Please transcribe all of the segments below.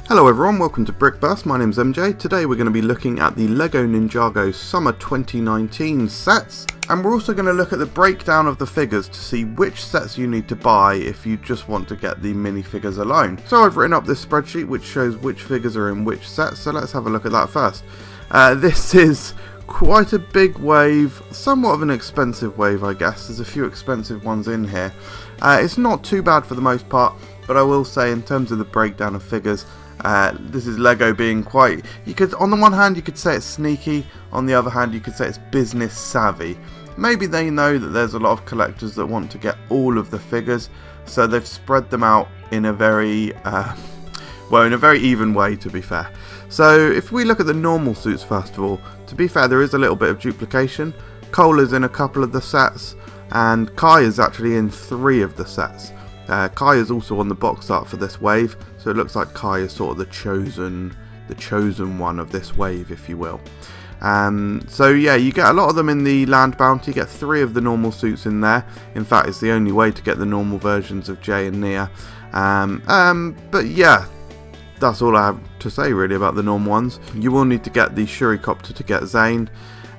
Hello everyone, welcome to Brickburst. My name's MJ. Today we're going to be looking at the LEGO Ninjago Summer 2019 sets, and we're also going to look at the breakdown of the figures to see which sets you need to buy if you just want to get the minifigures alone. So I've written up this spreadsheet which shows which figures are in which sets, so let's have a look at that first. This is quite a big wave, somewhat of an expensive wave I guess. There's a few expensive ones in here. It's not too bad for the most part, but I will say in terms of the breakdown of figures, this is LEGO being quite, on the one hand you could say it's sneaky, on the other hand you could say it's business savvy. Maybe they know that there's a lot of collectors that want to get all of the figures, so they've spread them out in a very, in a very even way, to be fair. So if we look at the normal suits first of all, to be fair there is a little bit of duplication. Cole is in a couple of the sets, and Kai is actually in 3 of the sets. Kai is also on the box art for this wave, so it looks like Kai is sort of the chosen one of this wave, if you will. So yeah, you get a lot of them in the land bounty. You get 3 of the normal suits in there. In fact, it's the only way to get the normal versions of Jay and Nia. But yeah, that's all I have to say really about the normal ones. You will need to get the Shuricopter to get Zane,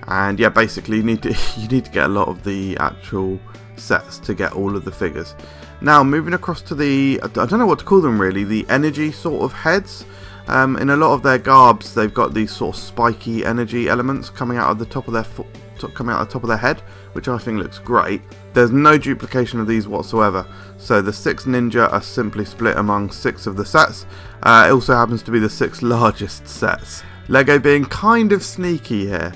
and yeah, basically you need to get a lot of the actual sets to get all of the figures. Now moving across to the, I don't know what to call them really, the energy sort of heads. In a lot of their garbs they've got these sort of spiky energy elements coming out of the top of their head, which I think looks great. There's no duplication of these whatsoever, so the 6 ninja are simply split among 6 of the sets. It also happens to be the 6 largest sets. LEGO being kind of sneaky here.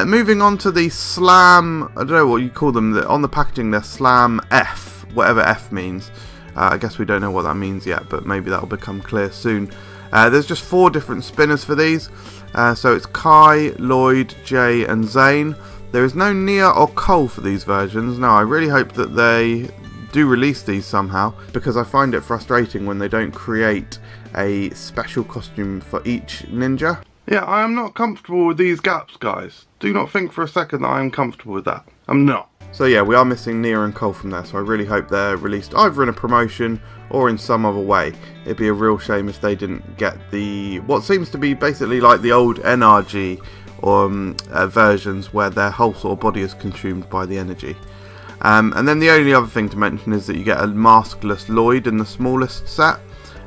Moving on to the Slam, I don't know what you call them, on the packaging they're Slam F, whatever F means. I guess we don't know what that means yet, but maybe that will become clear soon. There's just 4 different spinners for these, so it's Kai, Lloyd, Jay and Zane. There is no Nia or Cole for these versions. Now I really hope that they do release these somehow, because I find it frustrating when they don't create a special costume for each ninja. Yeah, I am not comfortable with these gaps, guys. Do not think for a second that I am comfortable with that. I'm not. So yeah, we are missing Nia and Cole from there, so I really hope they're released either in a promotion or in some other way. It'd be a real shame if they didn't get the, what seems to be basically like the old NRG versions where their whole sort of body is consumed by the energy. And then the only other thing to mention is that you get a maskless Lloyd in the smallest set.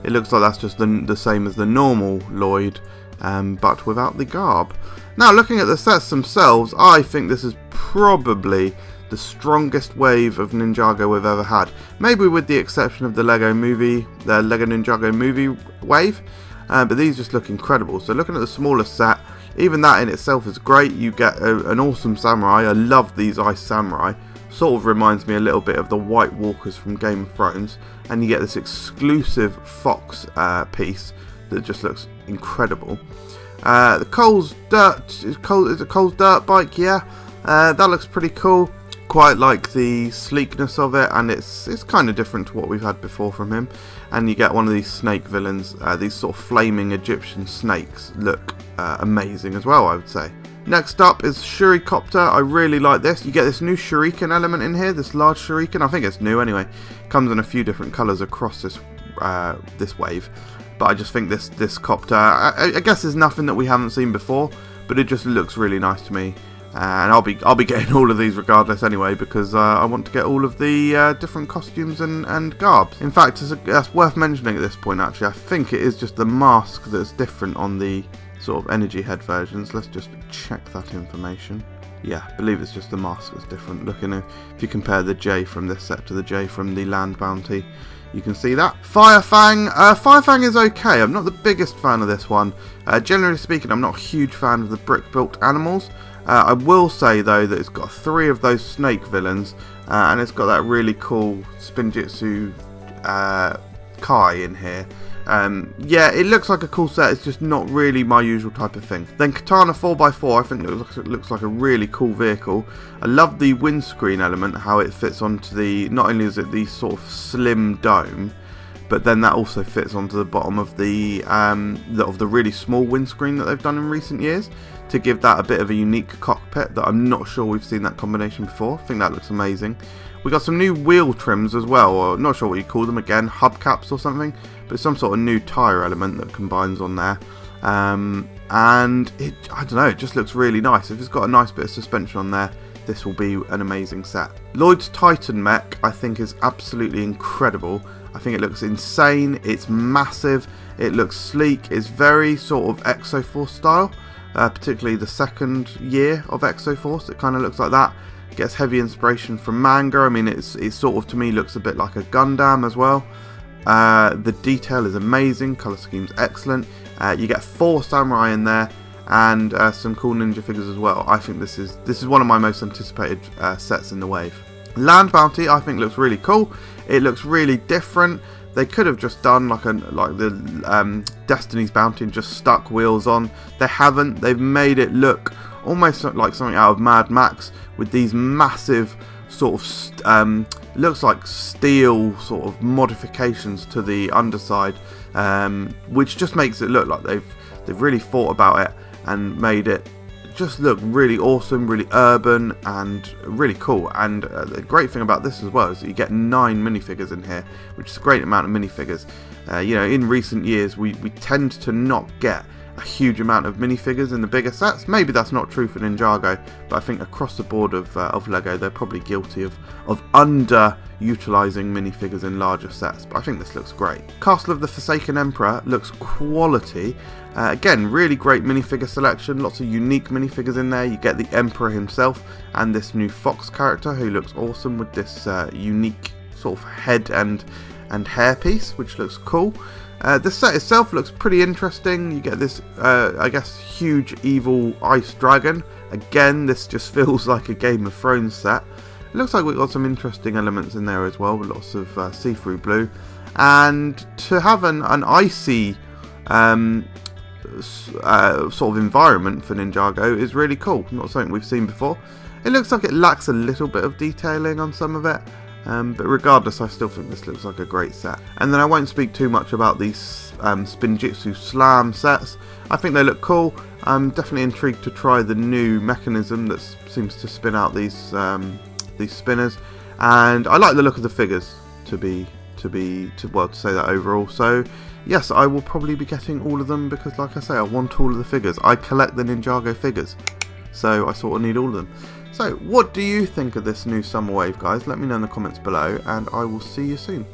It looks like that's just the same as the normal Lloyd, but without the garb. Now looking at the sets themselves, I think this is probably the strongest wave of Ninjago we've ever had. Maybe with the exception of the LEGO Ninjago movie wave, but these just look incredible. So looking at the smallest set, even that in itself is great. You get an awesome samurai. I love these ice samurai. Sort of reminds me a little bit of the White Walkers from Game of Thrones, and you get this exclusive fox piece that just looks incredible. The Cole's dirt bike, yeah, that looks pretty cool. Quite like the sleekness of it, and it's kind of different to what we've had before from him. And you get one of these snake villains. These sort of flaming Egyptian snakes look amazing as well, I would say. Next up is Shuricopter. I really like this. You get this new shuriken element in here, this large shuriken. I think it's new anyway. Comes in a few different colours across this wave. But I just think this copter, I guess there's nothing that we haven't seen before, but it just looks really nice to me. And I'll be getting all of these regardless anyway, because I want to get all of the different costumes and garbs. In fact, that's worth mentioning at this point actually. I think it is just the mask that's different on the sort of energy head versions. Let's just check that information. Yeah, I believe it's just the mask that's different. Looking if you compare the J from this set to the J from the land bounty, you can see that. Firefang. Firefang is okay. I'm not the biggest fan of this one. Generally speaking, I'm not a huge fan of the brick-built animals. I will say though that it's got 3 of those snake villains, and it's got that really cool Spinjitzu Kai in here. Yeah, it looks like a cool set. It's just not really my usual type of thing. Then Katana 4x4, I think it looks like a really cool vehicle. I love the windscreen element, how it fits onto the, not only is it the sort of slim dome, but then that also fits onto the bottom of the really small windscreen that they've done in recent years to give that a bit of a unique cockpit that I'm not sure we've seen that combination before. I think that looks amazing. We got some new wheel trims as well, or not sure what you call them, again, hubcaps or something, but some sort of new tyre element that combines on there. And I don't know, it just looks really nice. If it's got a nice bit of suspension on there, this will be an amazing set. Lloyd's Titan mech, I think, is absolutely incredible. I think it looks insane, it's massive, it looks sleek, it's very sort of Exoforce style, particularly the second year of Exoforce, it kind of looks like that. It gets heavy inspiration from manga. I mean, it sort of, to me, looks a bit like a Gundam as well. The detail is amazing, colour scheme's excellent. You get 4 samurai in there, and some cool ninja figures as well. I think this is one of my most anticipated sets in the wave. Land Bounty, I think, looks really cool. It looks really different. They could have just done like the Destiny's Bounty and just stuck wheels on. They haven't. They've made it look almost like something out of Mad Max with these massive sort of looks like steel sort of modifications to the underside, which just makes it look like they've really thought about it and made it just look really awesome, really urban, and really cool. And the great thing about this as well is that you get 9 minifigures in here, which is a great amount of minifigures. You know, in recent years we tend to not get a huge amount of minifigures in the bigger sets. Maybe that's not true for Ninjago, but I think across the board of LEGO, they're probably guilty of underutilising minifigures in larger sets. But I think this looks great. Castle of the Forsaken Emperor looks quality. Again, really great minifigure selection, lots of unique minifigures in there. You get the Emperor himself and this new Fox character who looks awesome with this unique sort of head and hairpiece, which looks cool. The set itself looks pretty interesting. You get this, I guess, huge evil ice dragon. Again, this just feels like a Game of Thrones set. It looks like we've got some interesting elements in there as well, with lots of see-through blue. And to have an icy sort of environment for Ninjago is really cool. Not something we've seen before. It looks like it lacks a little bit of detailing on some of it. But regardless, I still think this looks like a great set. And then I won't speak too much about these Spinjitzu Slam sets. I think they look cool. I'm definitely intrigued to try the new mechanism that seems to spin out these spinners. And I like the look of the figures, to say that overall. So yes, I will probably be getting all of them because, like I say, I want all of the figures. I collect the Ninjago figures, so I sort of need all of them. So what do you think of this new summer wave, guys? Let me know in the comments below, and I will see you soon.